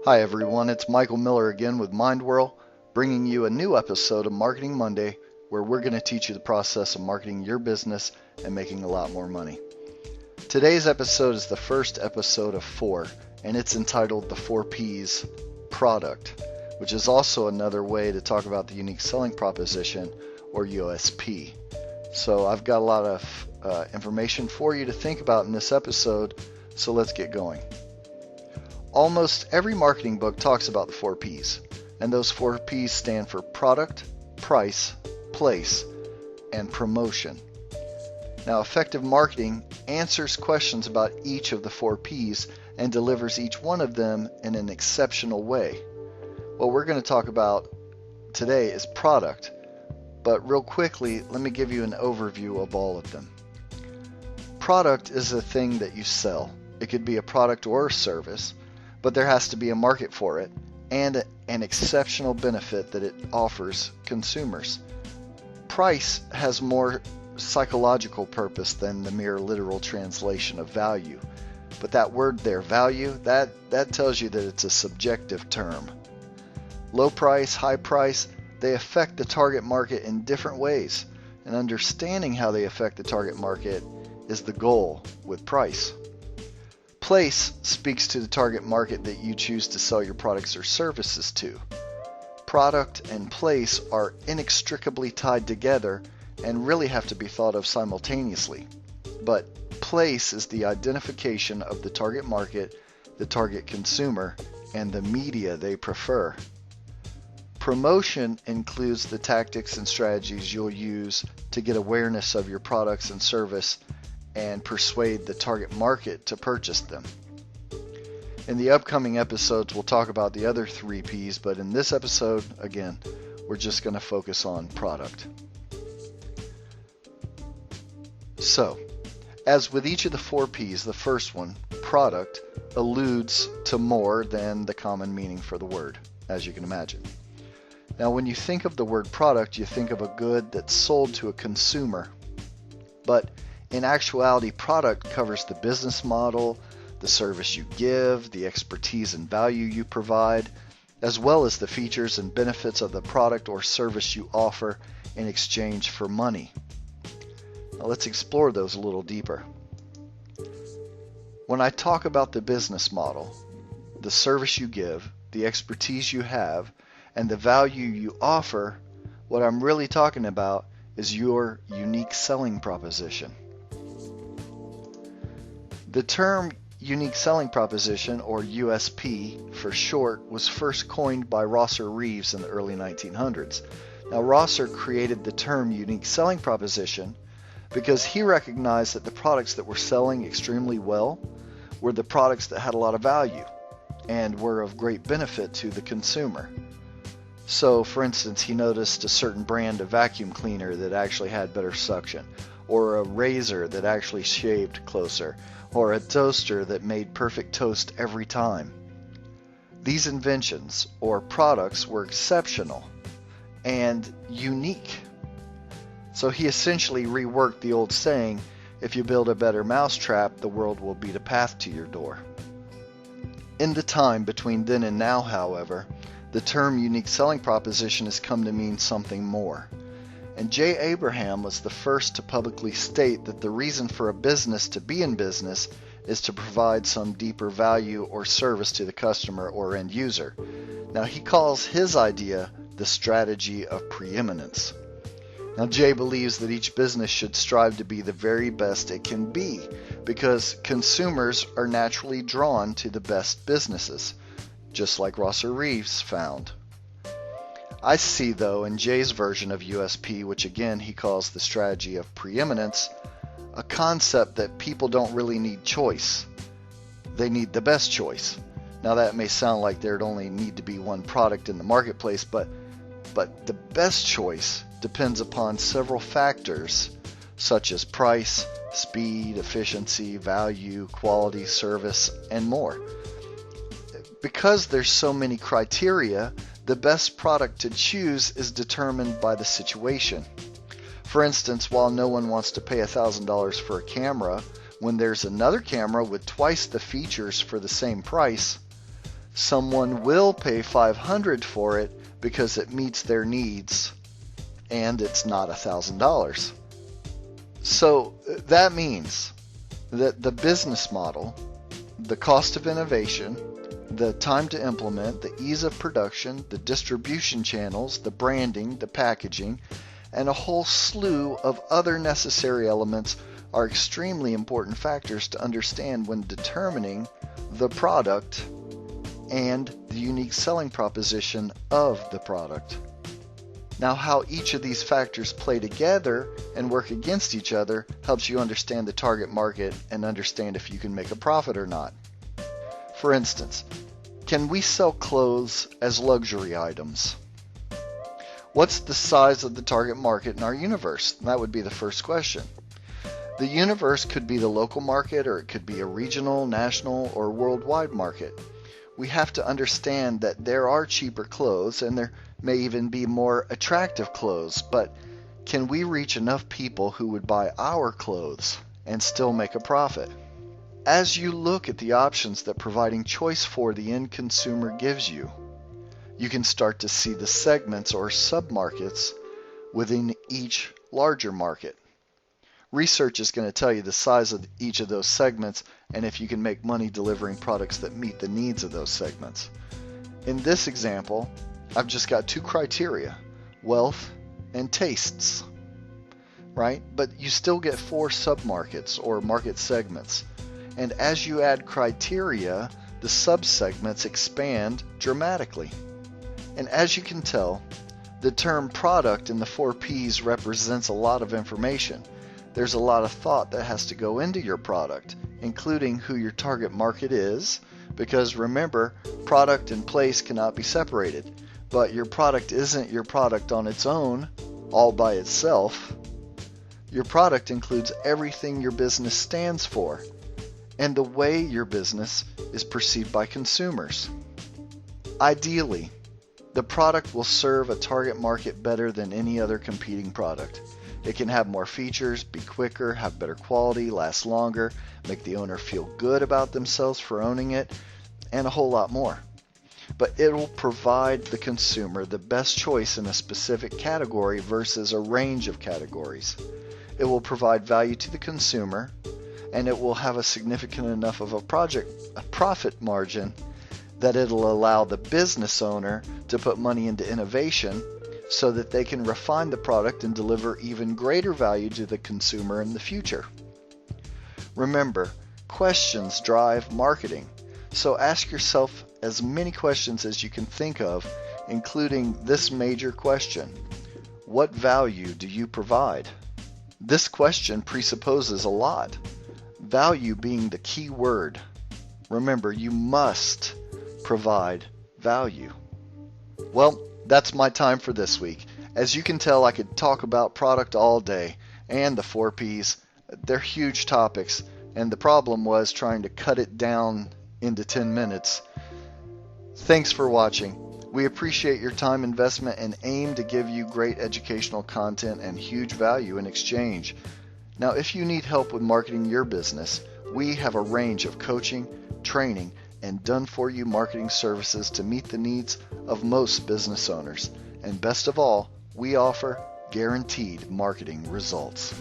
Hi everyone, it's Michael Miller again with Mindwhirl, bringing you a new episode of Marketing Monday where we're going to teach you the process of marketing your business and making a lot more money. Today's episode is the first episode of 4, and it's entitled The 4 Ps Product, which is also another way to talk about the unique selling proposition, or USP. So I've got a lot of information for you to think about in this episode, so let's get going. Almost every marketing book talks about the 4 Ps, and those 4 Ps stand for product, price, place, and promotion. Now, effective marketing answers questions about each of the 4 Ps and delivers each one of them in an exceptional way. What we're going to talk about today is product, but real quickly, let me give you an overview of all of them. Product is a thing that you sell. It could be a product or a service, but there has to be a market for it and an exceptional benefit that it offers consumers. Price has more psychological purpose than the mere literal translation of value. But that word there, value, that tells you that it's a subjective term. Low price, high price, they affect the target market in different ways, and understanding how they affect the target market is the goal with price. Place speaks to the target market that you choose to sell your products or services to. Product and place are inextricably tied together and really have to be thought of simultaneously. But place is the identification of the target market, the target consumer, and the media they prefer. Promotion includes the tactics and strategies you'll use to get awareness of your products and service and persuade the target market to purchase them. In the upcoming episodes, we'll talk about the other 3 Ps, but in this episode, again, we're just going to focus on product. So, as with each of the 4 Ps, the first one, product, alludes to more than the common meaning for the word, as you can imagine. Now, when you think of the word product, you think of a good that's sold to a consumer. But in actuality, product covers the business model, the service you give, the expertise and value you provide, as well as the features and benefits of the product or service you offer in exchange for money. Now let's explore those a little deeper. When I talk about the business model, the service you give, the expertise you have, and the value you offer, what I'm really talking about is your unique selling proposition. The term unique selling proposition, or USP for short, was first coined by Rosser Reeves in the early 1900s. Now, Rosser created the term unique selling proposition because he recognized that the products that were selling extremely well were the products that had a lot of value and were of great benefit to the consumer. So, for instance, he noticed a certain brand of vacuum cleaner that actually had better suction, or a razor that actually shaved closer, or a toaster that made perfect toast every time. These inventions, or products, were exceptional and unique. So he essentially reworked the old saying, if you build a better mousetrap, the world will beat a path to your door. In the time between then and now, however, the term unique selling proposition has come to mean something more. And J. Abraham was the first to publicly state that the reason for a business to be in business is to provide some deeper value or service to the customer or end user. Now, he calls his idea the strategy of preeminence. Now, Jay believes that each business should strive to be the very best it can be because consumers are naturally drawn to the best businesses, just like Rosser Reeves found. I see, though, in Jay's version of USP, which again he calls the strategy of preeminence, a concept that people don't really need choice. They need the best choice. Now, that may sound like there'd only need to be one product in the marketplace, but the best choice depends upon several factors such as price, speed, efficiency, value, quality, service, and more. Because there's so many criteria, the best product to choose is determined by the situation. For instance, while no one wants to pay $1,000 for a camera, when there's another camera with twice the features for the same price, Someone will pay $500 for it because it meets their needs and it's not $1,000. So that means that the business model, the cost of innovation, the time to implement, the ease of production, the distribution channels, the branding, the packaging, and a whole slew of other necessary elements are extremely important factors to understand when determining the product and the unique selling proposition of the product. Now, how each of these factors play together and work against each other helps you understand the target market and understand if you can make a profit or not. For instance, can we sell clothes as luxury items? What's the size of the target market in our universe? That would be the first question. The universe could be the local market, or it could be a regional, national, or worldwide market. We have to understand that there are cheaper clothes and there may even be more attractive clothes, but can we reach enough people who would buy our clothes and still make a profit? As you look at the options that providing choice for the end consumer gives you, you can start to see the segments or submarkets within each larger market. Research is going to tell you the size of each of those segments and if you can make money delivering products that meet the needs of those segments. In this example, I've just got two criteria, wealth and tastes, right? But you still get 4 submarkets or market segments. And as you add criteria, the subsegments expand dramatically. And as you can tell, the term product in the 4 Ps represents a lot of information. There's a lot of thought that has to go into your product, including who your target market is, because remember, product and place cannot be separated. But your product isn't your product on its own, all by itself. Your product includes everything your business stands for, and the way your business is perceived by consumers. Ideally, the product will serve a target market better than any other competing product. It can have more features, be quicker, have better quality, last longer, make the owner feel good about themselves for owning it, and a whole lot more. But it will provide the consumer the best choice in a specific category versus a range of categories. It will provide value to the consumer, and it will have a significant enough of a profit margin that it'll allow the business owner to put money into innovation so that they can refine the product and deliver even greater value to the consumer in the future. Remember, questions drive marketing, so ask yourself as many questions as you can think of, including this major question: what value do you provide? This question presupposes a lot, value being the key word. Remember, you must provide value. Well, that's my time for this week. As you can tell, I could talk about product all day, and the 4 Ps. They're huge topics, and the problem was trying to cut it down into 10 minutes. Thanks for watching. We appreciate your time investment and aim to give you great educational content and huge value in exchange. Now, if you need help with marketing your business, we have a range of coaching, training, and done-for-you marketing services to meet the needs of most business owners. And best of all, we offer guaranteed marketing results.